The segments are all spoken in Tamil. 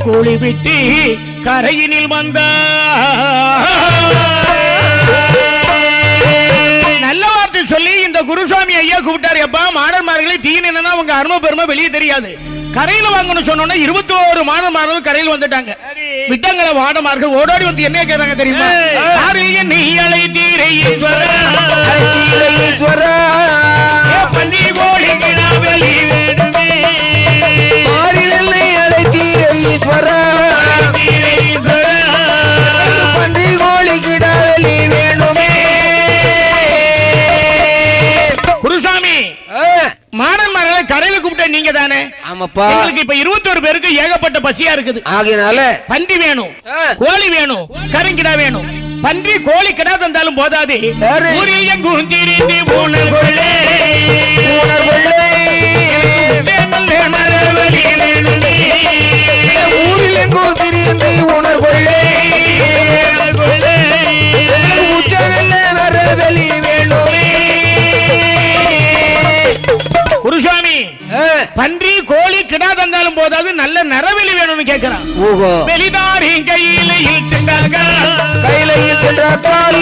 கூலி விட்டு கரையினில் வந்தார். நல்ல வார்த்தை சொல்லி இந்த குருசாமி ஐயா கூப்பிட்டாரு. எப்பா மாடன்மார்களை தீனா உங்க அருமை பெருமை வெளியே தெரியாது, கரையில வாங்கணும் சொன்னோன்னா 21 மாடன்மார்கள் கரையில் வந்துட்டாங்க. விட்டங்கள மாடன்மார்கள் ஓடோடி வந்து என்ன கேட்டாங்க தெரியுமா? நீ அலை தீரை குருசாமி மாடன்மார்களை கரையில கூப்பிட்ட நீங்க தானே? ஆமாப்பா. எங்களுக்கு இப்ப 21 பேருக்கு ஏகப்பட்ட பசியா இருக்குது. ஆகையினால பன்றி வேணும், கோழி வேணும், கருங்கிடா வேணும். பன்றி கோழி கிடா தந்தாலும் போதாது. குருசாமி பன்றி கோழி கிடா தந்தாலும் போதாது, நல்ல நரவெளி வேணும்னு கேட்கிறான். வெளிதாரின் கையிலையில் சென்றார்கள், கையிலையில் சென்றார்கள்,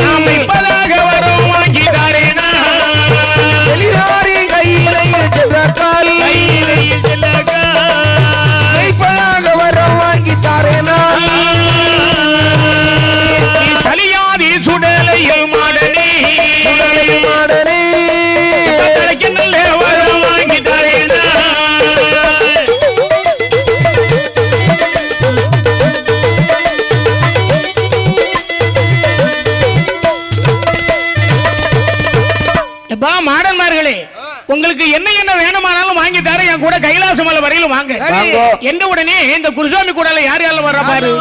நாம் இப்பதாக வரும் வாங்கிதாரேனா. வெளிதாரின் கையிலையில் சென்றார்கள், கையிலையில் சென்றார்கள், இப்பதாக வரும் வாங்கித்தாரேனா. கலியாதி சுடலையில் மாடனே, சுடலையில் மாடனே, நல்ல வரும் வாங்கிதாரேனா. மாடன்மார்களே, உங்களுக்கு என்ன என்ன வேணுமானாலும் வாங்கி தர, என் கூட கைலாசமலை வரையிலும் வாங்க. எந்த உடனே இந்த குருசாமி கூட யார் யாரும் வர்ற பாரு.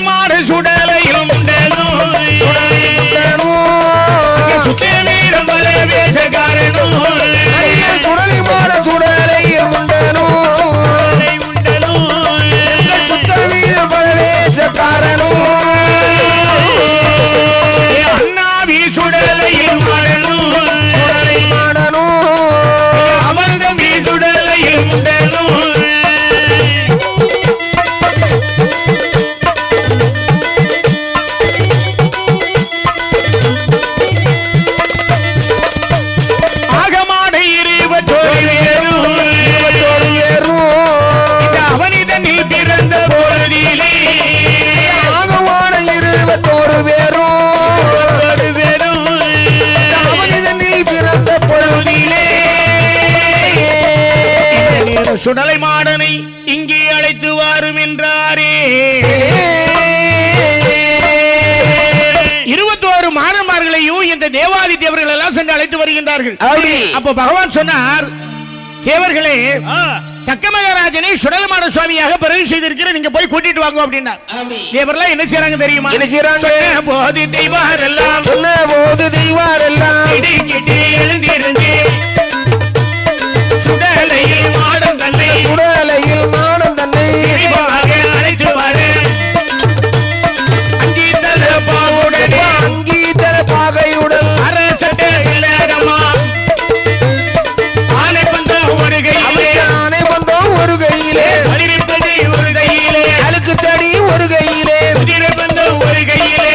மாடு சுடலையிலும் அண்ணாவி சுடலையில் சுடலை மாடனை இங்கே அழைத்து வாரும் என்றாரே. 21 மாடன்மார்களையும் இந்த தேவாதி தேவர்கள் எல்லாம் சென்று அழைத்து வருகின்றார்கள். அப்ப பகவான் சொன்னார், தேவர்களே, தக்க மகாராஜனை சுடலை மாட சுவாமியாக பிறகு செய்திருக்கிற, நீங்க போய் கூட்டிட்டு வாங்க அப்படின்னா. தேவர்களா என்ன செய்யறாங்க தெரியுமா? போது தெய்வாரெல்லாம் எழுந்திருந்து சுடலையில் மாடம் தன்னை, சுடலையில் மாடம் தன்னை அழைத்து வாரு. அங்கீதல பாவுடன், அங்கீதல பாகையுடன், அரசட்ட இல்லாதமா ஆனை பந்தம் ஒரு கையிலே, ஆனை பந்தம் ஒரு கையிலே, வலிருப்பது ஒரு கையிலே, அழுக்கு தடி ஒரு கையிலே, குதிரை பந்தம் ஒரு கையிலே,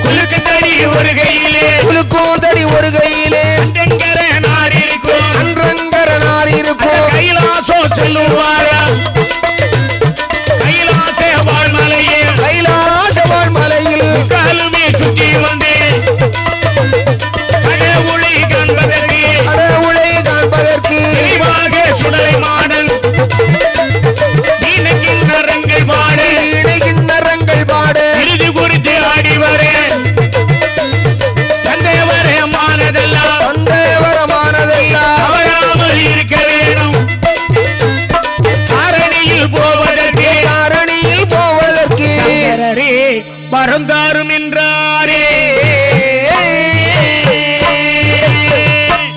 குலுக்கு தடி ஒரு கையிலே, குலுக்கும் தடி ஒரு கையிலே, அன்றங்கர நார் இருக்கும், அன்றங்கர நார் இருக்கும், கைலாசம் செல்லுவாரா, கைலாச வாழ்மலையே, கைலாச வாழ்மலையில் காலுமே சுற்றி வந்து கடவுளை காண்பதற்கு, கடவுளை காண்பதற்கு தெளிவாக சுடலை மாடல் இணைக்கின்றரங்கள் பாடு, இணைகின்றரங்கள் பாடு, இறுதி குறித்து ஆடி வரே. தந்தைவரமானதெல்லாம் தந்தைவரமானதெல்லாம் தவறாமல் இருக்க வேணும். காரணியில் போவதற்கு, காரணியில் போவதற்கு மறந்தாரும் என்றாரே.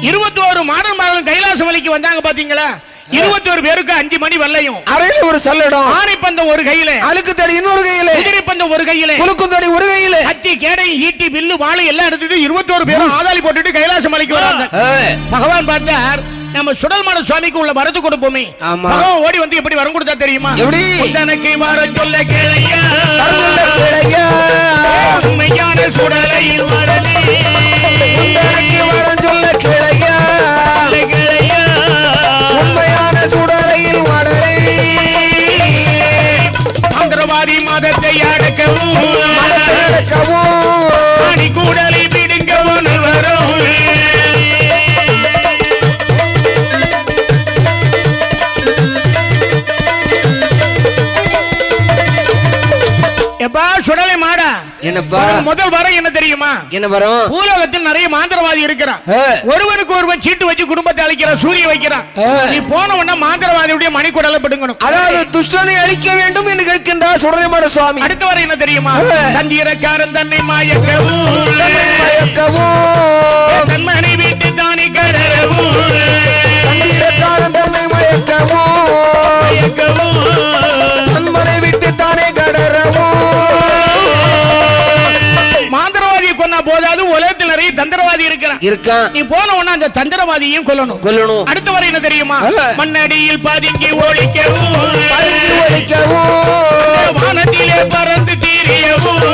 21 மாடன்மார்கள் கைலாசமலைக்கு வந்தாங்க பாத்தீங்களா? 21 பேருக்கு 5 மணி வல்லையும், அறையில் ஒரு சல்லடம், ஆனை பந்தம் ஒரு கையில, அழுக்கு தடி இன்னொரு கையில, குதிரை பந்தம் ஒரு கையில, குலுக்கும் தடி ஒரு கையில, கத்தி கேடை ஈட்டி வில்லு வாளை எல்லாம் எடுத்துட்டு 21 பேரும் ஆதாளி போட்டுட்டு கைலாசமலைக்கு வராங்க. பகவான் பார்த்தார், நம்ம சுடல்மாட சுவாமிக்கு உள்ள வரத்து கொடுப்போமே. ஆமா. பகவான் ஓடி வந்து எப்படி வரம் கொடுத்தா தெரியுமா? எப்படி? தனக்கு வர சொல்ல கேளையா உண்மையான சுடலையில் வரலே வர சொல்ல கிளையா உண்மையான சுடலையில் வடலே மந்திரவாதி மதத்தை அடக்கவும் அணி கூடலை பிடுங்கவும் வரும். எப்பா சுடலை மாடா, என்னப்பா முதல் வரம் என்ன தெரியுமா? என்ன வரும்? பூலோகத்தில் நிறைய மாந்திரவாதி இருக்கிறான். ஒருவனுக்கு ஒருவன் சீட்டு வச்சு குடும்பத்தை அழிக்கிறான், சூரிய வைக்கிறான். நீ போன உடனே மாந்திரவாதியுடைய மணிக்கூடலை பிடுங்கணும். அதாவது துஷ்டனை அழிக்க வேண்டும் என்று கேட்கின்றார் சுடலைமாட சுவாமி. அடுத்த வரம் என்ன தெரியுமா? தந்திரக்காரன் தன்னை மயக்கவும் தன்மனை வீட்டு தானி கடரவும் தந்திரக்காரன் தன்னை மயக்கவும் தன்மனை விட்டு தானே கடரவும். மாந்திரவாதியை கொன்னா போதாது, உலகத்தில் நிறைய தந்திரவாதி இருக்கான். நீ போன உடனே அந்த தந்திரவாதியையும் கொல்லணும். அடுத்த வரை என்ன தெரியுமா? மண்ணடியில் பதுங்கி ஒழிக்கவும் வானத்திலே பறந்து தீரியவும்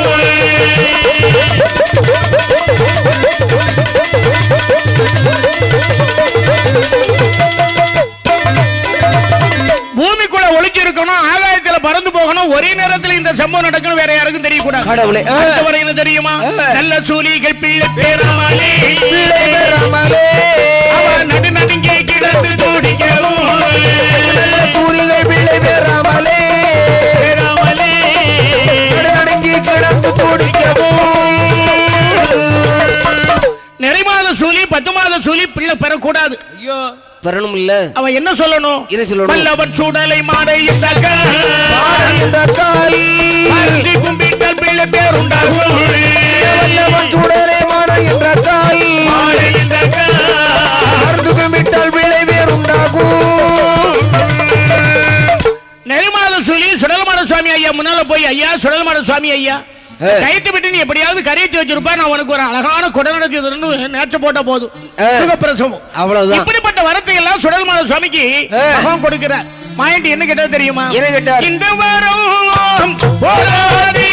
பூமிக்குள்ள ஒளிஞ்சு இருக்கணும், ஆகாயத்துல பறந்து போகணும். ஒரே நேரத்தில் இந்த சம்பவம் நடக்கணும், வேற யாருக்கும் தெரியக்கூடாது. என்ன தெரியுமா? நல்ல சூலிகள் பிள்ளை பேராமலே நடு நடுங்கே கிடந்து தூடிக்கவும் சூலிகள் பிள்ளை பேராமலே நடுநடுங்கி கிடந்து தூடிக்கவும். நிறைமாத சூலி 10 மாத சூலி பிள்ளை பெறக்கூடாது. வரணும் இல்ல, அவன் என்ன சொல்லணும்? வல்லவன் சுடலை மாடை இந்த காய் கும்பிட்டால் பிள்ளை பேர் உண்டாகும். வல்லவன் சுடலை மாடை என்ற காய் கும்பிட்டால் பிள்ளை பேர் உண்டாகும். நெறிமாத சொல்லி சுடல்மாட சுவாமி ஐயா முன்னால போய், ஐயா சுடல்மாட சுவாமி ஐயா கைத்து விட்டு நீ எப்படியாவது கரைத்து வச்சிருப்பா, நான் உனக்கு ஒரு அழகான குடநடத்தி நேற்று போட்ட போதும் சுகப்பிரசவம். அவ்வளவுதான். இப்படிப்பட்ட வரத்தை எல்லாம் சுடல்மாட சுவாமிக்கு பகவான் கொடுக்கிறார். மாயண்டி என்ன கேட்டது தெரியுமா? இந்த வரம் போராடி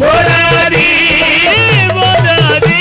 போராடி போராடி